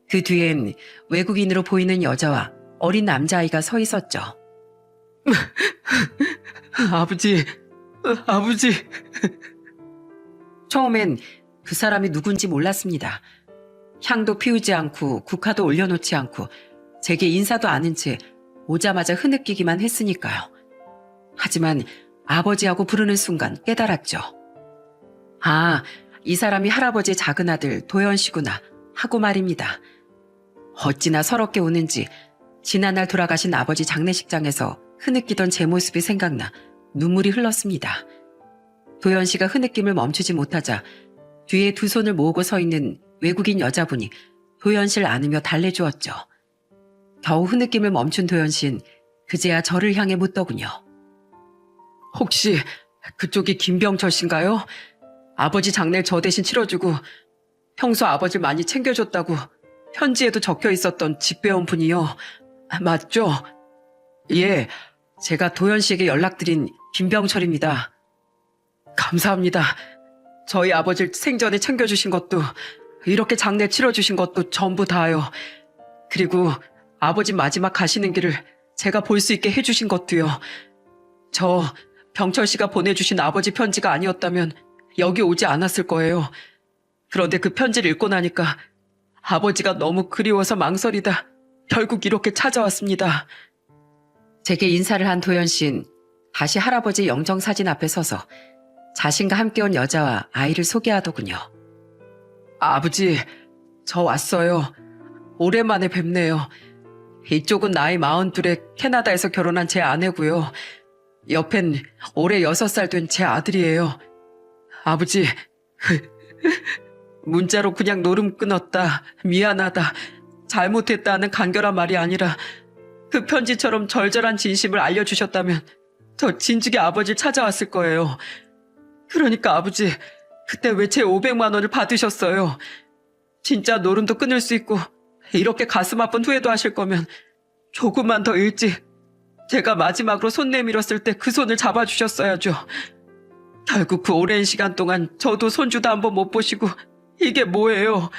그 뒤엔 외국인으로 보이는 여자와 어린 남자아이가 서 있었죠. 아버지. 처음엔 그 사람이 누군지 몰랐습니다. 향도 피우지 않고 국화도 올려놓지 않고 제게 인사도 아는 채 오자마자 흐느끼기만 했으니까요. 하지만 아버지하고 부르는 순간 깨달았죠. 아, 이 사람이 할아버지의 작은 아들 도연 씨구나 하고 말입니다. 어찌나 서럽게 우는지 지난날 돌아가신 아버지 장례식장에서 흐느끼던 제 모습이 생각나 눈물이 흘렀습니다. 도연 씨가 흐느낌을 멈추지 못하자 뒤에 두 손을 모으고 서 있는 외국인 여자분이 도연 씨를 안으며 달래주었죠. 겨우 흐느낌을 멈춘 도연 씨는 그제야 저를 향해 묻더군요. 혹시 그쪽이 김병철 씨인가요? 아버지 장례를 저 대신 치러주고 평소 아버지를 많이 챙겨줬다고 편지에도 적혀 있었던 집배원 분이요. 맞죠? 예, 제가 도연 씨에게 연락드린 김병철입니다. 감사합니다. 저희 아버지를 생전에 챙겨주신 것도 이렇게 장례 치러주신 것도 전부 다요. 그리고 아버지 마지막 가시는 길을 제가 볼 수 있게 해주신 것도요. 저 경철 씨가 보내주신 아버지 편지가 아니었다면 여기 오지 않았을 거예요. 그런데 그 편지를 읽고 나니까 아버지가 너무 그리워서 망설이다 결국 이렇게 찾아왔습니다. 제게 인사를 한 도연 씨는 다시 할아버지 영정사진 앞에 서서 자신과 함께 온 여자와 아이를 소개하더군요. 아버지, 저 왔어요. 오랜만에 뵙네요. 이쪽은 나이 42에 캐나다에서 결혼한 제 아내고요. 옆엔 올해 6살 된 제 아들이에요. 아버지, 문자로 그냥 노름 끊었다. 미안하다. 잘못했다는 간결한 말이 아니라 그 편지처럼 절절한 진심을 알려주셨다면 저 진즉에 아버지를 찾아왔을 거예요. 그러니까 아버지, 그때 왜 제 500만 원을 받으셨어요? 진짜 노름도 끊을 수 있고 이렇게 가슴 아픈 후회도 하실 거면 조금만 더 일찍 제가 마지막으로 손 내밀었을 때 그 손을 잡아주셨어야죠. 결국 그 오랜 시간 동안 저도 손주도 한번 못 보시고 이게 뭐예요?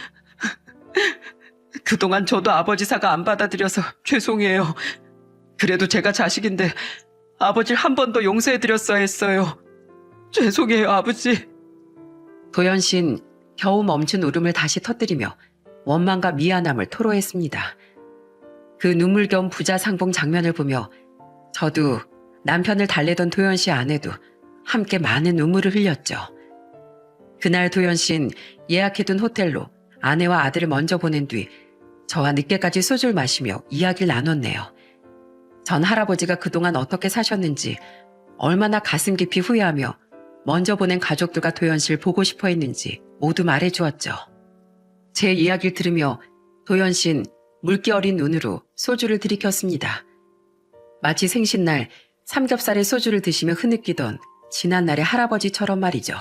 그동안 저도 아버지 사과 안 받아들여서 죄송해요. 그래도 제가 자식인데 아버지를 한 번 더 용서해드렸어야 했어요. 죄송해요, 아버지. 도연 씨는 겨우 멈춘 울음을 다시 터뜨리며 원망과 미안함을 토로했습니다. 그 눈물 겸 부자 상봉 장면을 보며 저도 남편을 달래던 도연 씨 아내도 함께 많은 눈물을 흘렸죠. 그날 도연 씨는 예약해둔 호텔로 아내와 아들을 먼저 보낸 뒤 저와 늦게까지 소주를 마시며 이야기를 나눴네요. 전 할아버지가 그동안 어떻게 사셨는지 얼마나 가슴 깊이 후회하며 먼저 보낸 가족들과 도연 씨를 보고 싶어 했는지 모두 말해주었죠. 제 이야기를 들으며 도연 씨는 물기 어린 눈으로 소주를 들이켰습니다. 마치 생신날 삼겹살에 소주를 드시며 흐느끼던 지난날의 할아버지처럼 말이죠.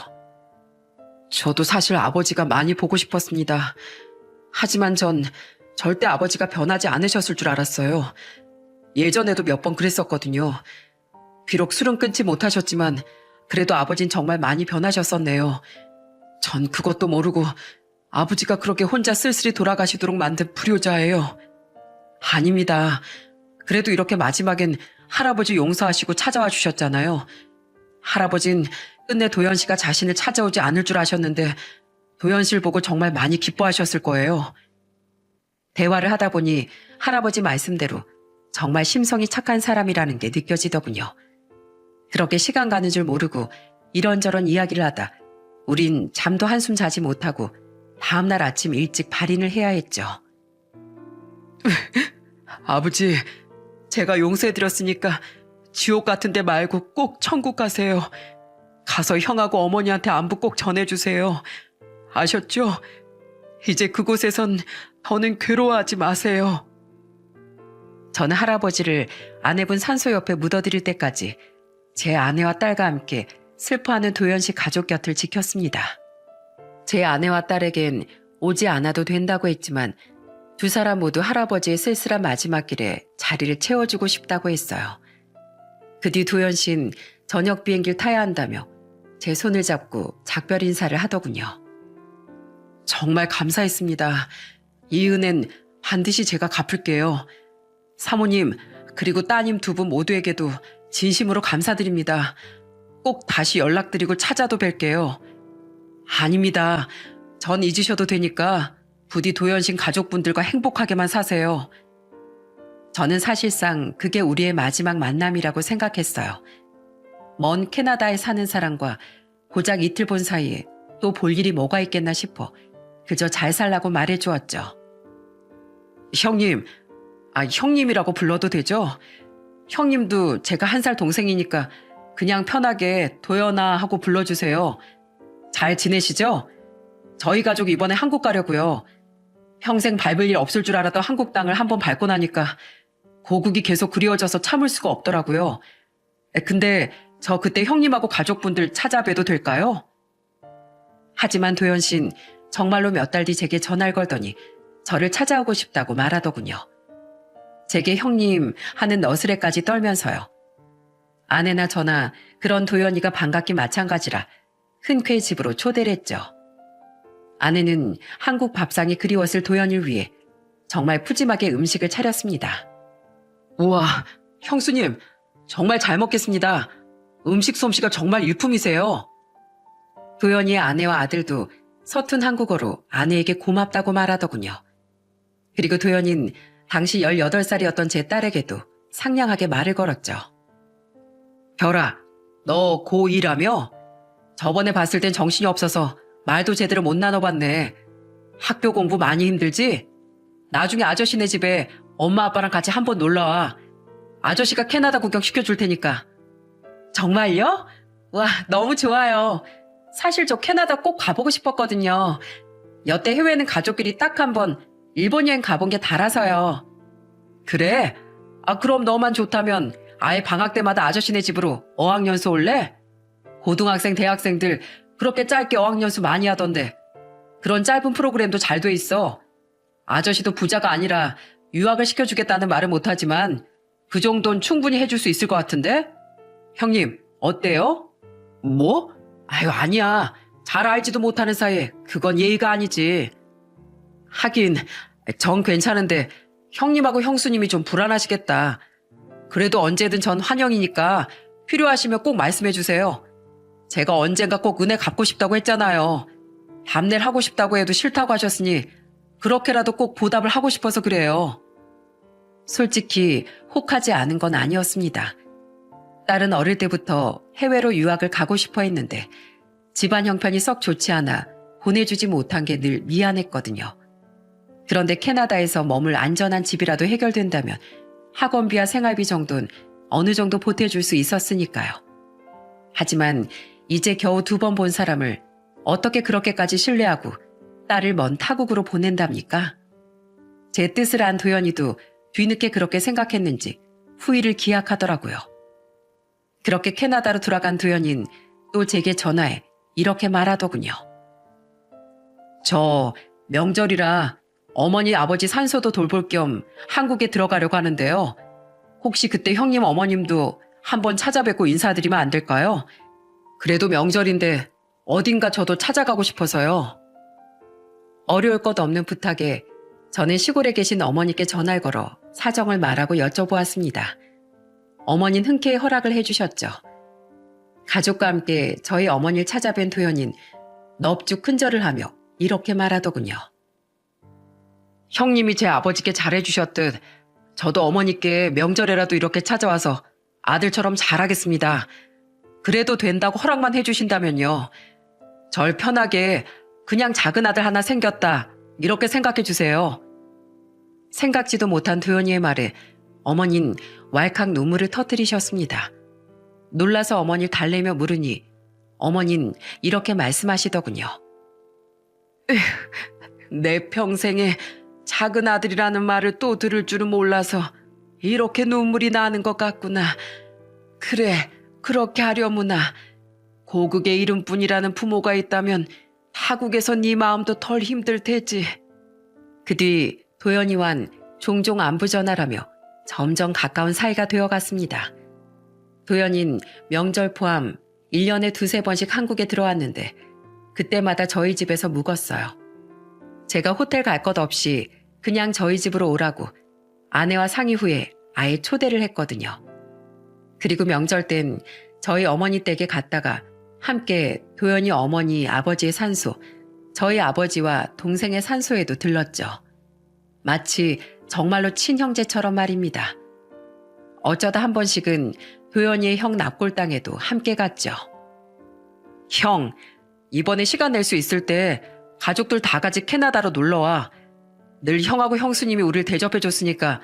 저도 사실 아버지가 많이 보고 싶었습니다. 하지만 전 절대 아버지가 변하지 않으셨을 줄 알았어요. 예전에도 몇 번 그랬었거든요. 비록 술은 끊지 못하셨지만 그래도 아버진 정말 많이 변하셨었네요. 전 그것도 모르고 아버지가 그렇게 혼자 쓸쓸히 돌아가시도록 만든 불효자예요. 아닙니다. 그래도 이렇게 마지막엔 할아버지 용서하시고 찾아와 주셨잖아요. 할아버진 끝내 도연 씨가 자신을 찾아오지 않을 줄 아셨는데 도연 씨를 보고 정말 많이 기뻐하셨을 거예요. 대화를 하다 보니 할아버지 말씀대로 정말 심성이 착한 사람이라는 게 느껴지더군요. 그렇게 시간 가는 줄 모르고 이런저런 이야기를 하다 우린 잠도 한숨 자지 못하고 다음날 아침 일찍 발인을 해야 했죠. 아버지, 제가 용서해드렸으니까 지옥 같은 데 말고 꼭 천국 가세요. 가서 형하고 어머니한테 안부 꼭 전해주세요. 아셨죠? 이제 그곳에선 더는 괴로워하지 마세요. 저는 할아버지를 아내분 산소 옆에 묻어드릴 때까지 제 아내와 딸과 함께 슬퍼하는 도연 씨 가족 곁을 지켰습니다. 제 아내와 딸에겐 오지 않아도 된다고 했지만 두 사람 모두 할아버지의 쓸쓸한 마지막 길에 자리를 채워주고 싶다고 했어요. 그 뒤 도연 씨는 저녁 비행기를 타야 한다며 제 손을 잡고 작별 인사를 하더군요. 정말 감사했습니다. 이 은혜는 반드시 제가 갚을게요. 사모님 그리고 따님 두 분 모두에게도 진심으로 감사드립니다. 꼭 다시 연락드리고 찾아도 뵐게요. 아닙니다. 전 잊으셔도 되니까 부디 도연신 가족분들과 행복하게만 사세요. 저는 사실상 그게 우리의 마지막 만남이라고 생각했어요. 먼 캐나다에 사는 사람과 고작 이틀 본 사이에 또 볼 일이 뭐가 있겠나 싶어 그저 잘 살라고 말해주었죠. 형님, 형님이라고 불러도 되죠? 형님도 제가 1살 동생이니까 그냥 편하게 도연아 하고 불러주세요. 잘 지내시죠? 저희 가족 이번에 한국 가려고요. 평생 밟을 일 없을 줄 알았던 한국 땅을 한번 밟고 나니까 고국이 계속 그리워져서 참을 수가 없더라고요. 근데 저 그때 형님하고 가족분들 찾아뵈도 될까요? 하지만 도연 씨는 정말로 몇 달 뒤 제게 전화를 걸더니 저를 찾아오고 싶다고 말하더군요. 제게 형님 하는 너스레까지 떨면서요. 아내나 저나 그런 도연이가 반갑기 마찬가지라 흔쾌히 집으로 초대를 했죠. 아내는 한국 밥상이 그리웠을 도연이를 위해 정말 푸짐하게 음식을 차렸습니다. 우와, 형수님 정말 잘 먹겠습니다. 음식 솜씨가 정말 일품이세요. 도연이의 아내와 아들도 서툰 한국어로 아내에게 고맙다고 말하더군요. 그리고 도연이는 당시 18살이었던 제 딸에게도 상냥하게 말을 걸었죠. 별아, 너 고2라며? 저번에 봤을 땐 정신이 없어서 말도 제대로 못 나눠봤네. 학교 공부 많이 힘들지? 나중에 아저씨네 집에 엄마 아빠랑 같이 한번 놀러와. 아저씨가 캐나다 구경 시켜줄 테니까. 정말요? 와, 너무 좋아요. 사실 저 캐나다 꼭 가보고 싶었거든요. 여태 해외는 가족끼리 딱 한 번 일본 여행 가본 게 다라서요. 그래? 아, 그럼 너만 좋다면 아예 방학 때마다 아저씨네 집으로 어학연수 올래? 고등학생, 대학생들 그렇게 짧게 어학연수 많이 하던데 그런 짧은 프로그램도 잘 돼 있어. 아저씨도 부자가 아니라 유학을 시켜주겠다는 말은 못하지만 그 정도는 충분히 해줄 수 있을 것 같은데? 형님, 어때요? 뭐? 아유, 아니야. 잘 알지도 못하는 사이에 그건 예의가 아니지. 하긴 정 괜찮은데 형님하고 형수님이 좀 불안하시겠다. 그래도 언제든 전 환영이니까 필요하시면 꼭 말씀해 주세요. 제가 언젠가 꼭 은혜 갚고 싶다고 했잖아요. 답례를 하고 싶다고 해도 싫다고 하셨으니 그렇게라도 꼭 보답을 하고 싶어서 그래요. 솔직히 혹하지 않은 건 아니었습니다. 딸은 어릴 때부터 해외로 유학을 가고 싶어 했는데 집안 형편이 썩 좋지 않아 보내주지 못한 게 늘 미안했거든요. 그런데 캐나다에서 머물 안전한 집이라도 해결된다면 학원비와 생활비 정도는 어느 정도 보태줄 수 있었으니까요. 하지만 이제 겨우 2번 본 사람을 어떻게 그렇게까지 신뢰하고 딸을 먼 타국으로 보낸답니까? 제 뜻을 안 도연이도 뒤늦게 그렇게 생각했는지 후회를 기약하더라고요. 그렇게 캐나다로 돌아간 도연이는 또 제게 전화해 이렇게 말하더군요. 저 명절이라 어머니 아버지 산소도 돌볼 겸 한국에 들어가려고 하는데요. 혹시 그때 형님 어머님도 한번 찾아뵙고 인사드리면 안 될까요? 그래도 명절인데 어딘가 저도 찾아가고 싶어서요. 어려울 것 없는 부탁에 저는 시골에 계신 어머니께 전화를 걸어 사정을 말하고 여쭤보았습니다. 어머니는 흔쾌히 허락을 해주셨죠. 가족과 함께 저희 어머니를 찾아뵌 도연인 넙죽 큰절을 하며 이렇게 말하더군요. 형님이 제 아버지께 잘해주셨듯 저도 어머니께 명절에라도 이렇게 찾아와서 아들처럼 잘하겠습니다. 그래도 된다고 허락만 해주신다면요. 절 편하게 그냥 작은 아들 하나 생겼다 이렇게 생각해 주세요. 생각지도 못한 도연이의 말에 어머니는 왈칵 눈물을 터뜨리셨습니다. 놀라서 어머니를 달래며 물으니 어머니는 이렇게 말씀하시더군요. 내 평생에 작은 아들이라는 말을 또 들을 줄은 몰라서 이렇게 눈물이 나는 것 같구나. 그래, 그렇게 하려무나. 고국의 이름뿐이라는 부모가 있다면 타국에서 네 마음도 덜 힘들 테지. 그 뒤 도연이와는 종종 안부 전화라며 점점 가까운 사이가 되어갔습니다. 도연이는 명절 포함 1년에 2-3번씩 한국에 들어왔는데 그때마다 저희 집에서 묵었어요. 제가 호텔 갈 것 없이 그냥 저희 집으로 오라고 아내와 상의 후에 아예 초대를 했거든요. 그리고 명절 땐 저희 어머니 댁에 갔다가 함께 도연이 어머니 아버지의 산소, 저희 아버지와 동생의 산소에도 들렀죠. 마치 정말로 친형제처럼 말입니다. 어쩌다 한 번씩은 도연이의 형 납골당에도 함께 갔죠. 형, 이번에 시간 낼 수 있을 때 가족들 다 같이 캐나다로 놀러와. 늘 형하고 형수님이 우리를 대접해줬으니까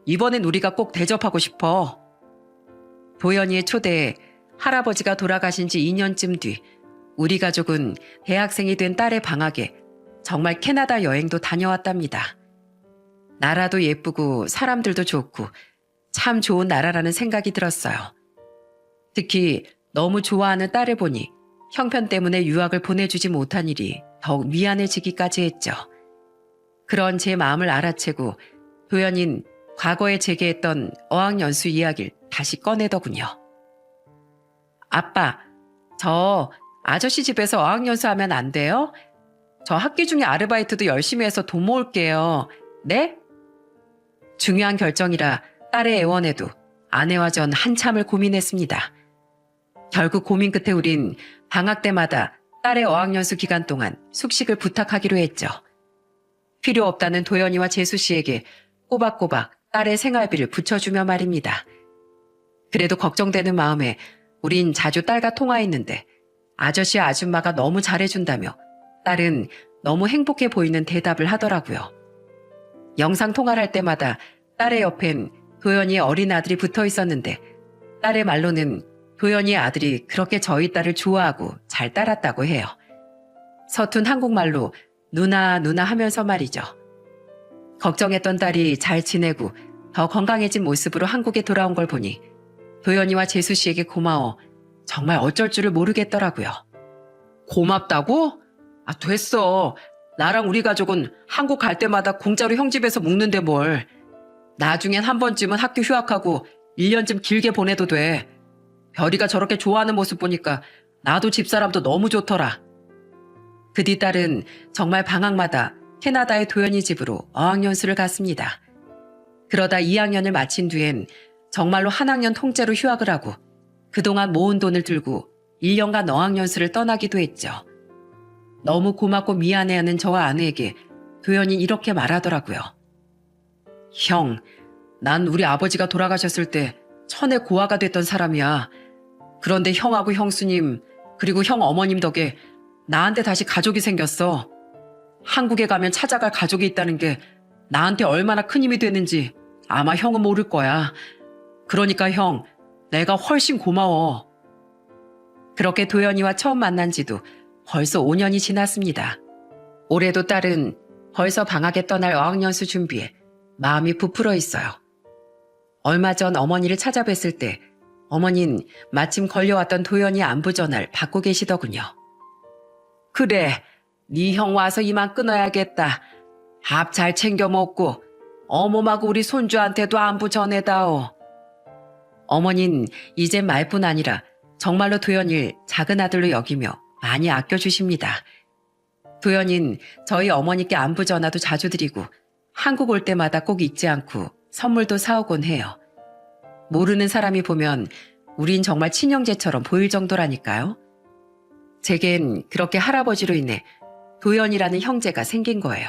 이번엔 우리가 꼭 대접하고 싶어. 도연이의 초대에 할아버지가 돌아가신 지 2년쯤 뒤 우리 가족은 대학생이 된 딸의 방학에 정말 캐나다 여행도 다녀왔답니다. 나라도 예쁘고 사람들도 좋고 참 좋은 나라라는 생각이 들었어요. 특히 너무 좋아하는 딸을 보니 형편 때문에 유학을 보내주지 못한 일이 더욱 미안해지기까지 했죠. 그런 제 마음을 알아채고 도연인 과거에 제게 했던 어학연수 이야기를 다시 꺼내더군요. 아빠, 저 아저씨 집에서 어학연수 하면 안 돼요? 저 학기 중에 아르바이트도 열심히 해서 돈 모을게요. 네? 중요한 결정이라 딸의 애원에도 아내와 전 한참을 고민했습니다. 결국 고민 끝에 우린 방학 때마다 딸의 어학연수 기간 동안 숙식을 부탁하기로 했죠. 필요 없다는 도연이와 재수 씨에게 꼬박꼬박 딸의 생활비를 붙여주며 말입니다. 그래도 걱정되는 마음에 우린 자주 딸과 통화했는데 아저씨 아줌마가 너무 잘해준다며 딸은 너무 행복해 보이는 대답을 하더라고요. 영상 통화를 할 때마다 딸의 옆엔 도연이의 어린 아들이 붙어 있었는데 딸의 말로는 도연이의 아들이 그렇게 저희 딸을 좋아하고 잘 따랐다고 해요. 서툰 한국말로 누나 누나 하면서 말이죠. 걱정했던 딸이 잘 지내고 더 건강해진 모습으로 한국에 돌아온 걸 보니 도연이와 재수 씨에게 고마워 정말 어쩔 줄을 모르겠더라고요. 고맙다고? 됐어. 나랑 우리 가족은 한국 갈 때마다 공짜로 형 집에서 묵는데 뭘. 나중엔 한 번쯤은 학교 휴학하고 1년쯤 길게 보내도 돼. 별이가 저렇게 좋아하는 모습 보니까 나도 집사람도 너무 좋더라. 그 뒤 딸은 정말 방학마다 캐나다의 도연이 집으로 어학연수를 갔습니다. 그러다 2학년을 마친 뒤엔 정말로 한 학년 통째로 휴학을 하고 그동안 모은 돈을 들고 1년간 어학연수를 떠나기도 했죠. 너무 고맙고 미안해하는 저와 아내에게 도연이 이렇게 말하더라고요. 형, 난 우리 아버지가 돌아가셨을 때 천의 고아가 됐던 사람이야. 그런데 형하고 형수님 그리고 형 어머님 덕에 나한테 다시 가족이 생겼어. 한국에 가면 찾아갈 가족이 있다는 게 나한테 얼마나 큰 힘이 되는지 아마 형은 모를 거야. 그러니까 형, 내가 훨씬 고마워. 그렇게 도연이와 처음 만난 지도 벌써 5년이 지났습니다. 올해도 딸은 벌써 방학에 떠날 어학연수 준비에 마음이 부풀어 있어요. 얼마 전 어머니를 찾아뵀을 때 어머닌 마침 걸려왔던 도연이 안부 전화를 받고 계시더군요. 그래, 네 형 와서 이만 끊어야겠다. 밥 잘 챙겨 먹고 어머하고 우리 손주한테도 안부 전해다오. 어머닌 이젠 말뿐 아니라 정말로 도연이를 작은 아들로 여기며 많이 아껴주십니다. 도연이는 저희 어머니께 안부 전화도 자주 드리고 한국 올 때마다 꼭 잊지 않고 선물도 사오곤 해요. 모르는 사람이 보면 우린 정말 친형제처럼 보일 정도라니까요. 제겐 그렇게 할아버지로 인해 도연이라는 형제가 생긴 거예요.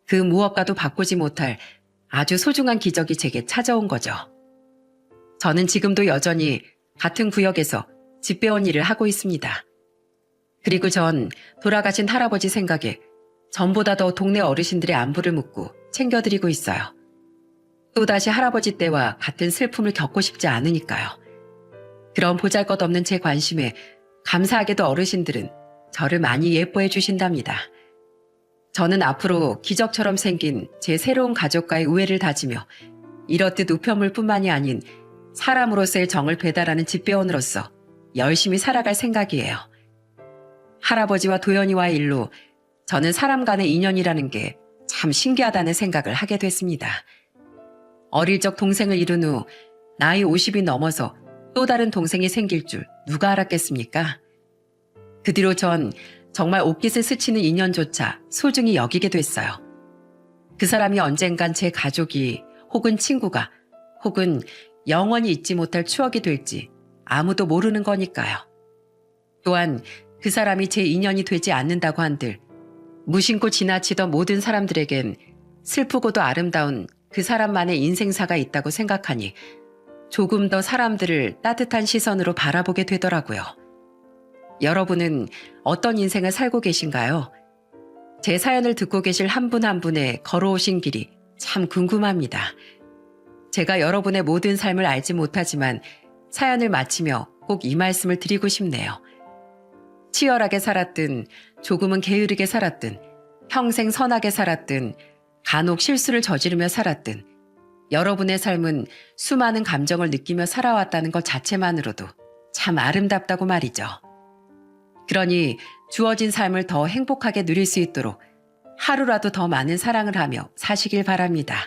그 무엇과도 바꾸지 못할 아주 소중한 기적이 제게 찾아온 거죠. 저는 지금도 여전히 같은 구역에서 집배원 일을 하고 있습니다. 그리고 전 돌아가신 할아버지 생각에 전보다 더 동네 어르신들의 안부를 묻고 챙겨드리고 있어요. 또다시 할아버지 때와 같은 슬픔을 겪고 싶지 않으니까요. 그런 보잘것없는 제 관심에 감사하게도 어르신들은 저를 많이 예뻐해 주신답니다. 저는 앞으로 기적처럼 생긴 제 새로운 가족과의 우애를 다지며 이렇듯 우편물뿐만이 아닌 사람으로서의 정을 배달하는 집배원으로서 열심히 살아갈 생각이에요. 할아버지와 도연이와의 일로 저는 사람 간의 인연이라는 게 참 신기하다는 생각을 하게 됐습니다. 어릴 적 동생을 이룬 후 나이 50이 넘어서 또 다른 동생이 생길 줄 누가 알았겠습니까? 그 뒤로 전 정말 옷깃을 스치는 인연조차 소중히 여기게 됐어요. 그 사람이 언젠간 제 가족이 혹은 친구가 혹은 영원히 잊지 못할 추억이 될지 아무도 모르는 거니까요. 또한 그 사람이 제 인연이 되지 않는다고 한들 무심코 지나치던 모든 사람들에겐 슬프고도 아름다운 그 사람만의 인생사가 있다고 생각하니 조금 더 사람들을 따뜻한 시선으로 바라보게 되더라고요. 여러분은 어떤 인생을 살고 계신가요? 제 사연을 듣고 계실 한 분 한 분의 걸어오신 길이 참 궁금합니다. 제가 여러분의 모든 삶을 알지 못하지만 사연을 마치며 꼭 이 말씀을 드리고 싶네요. 치열하게 살았든 조금은 게으르게 살았든 평생 선하게 살았든 간혹 실수를 저지르며 살았든 여러분의 삶은 수많은 감정을 느끼며 살아왔다는 것 자체만으로도 참 아름답다고 말이죠. 그러니 주어진 삶을 더 행복하게 누릴 수 있도록 하루라도 더 많은 사랑을 하며 사시길 바랍니다.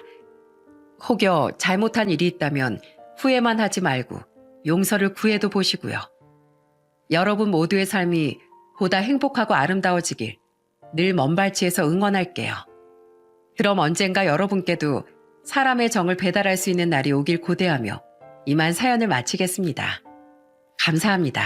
혹여 잘못한 일이 있다면 후회만 하지 말고 용서를 구해도 보시고요. 여러분 모두의 삶이 보다 행복하고 아름다워지길 늘 먼발치에서 응원할게요. 그럼 언젠가 여러분께도 사람의 정을 배달할 수 있는 날이 오길 고대하며 이만 사연을 마치겠습니다. 감사합니다.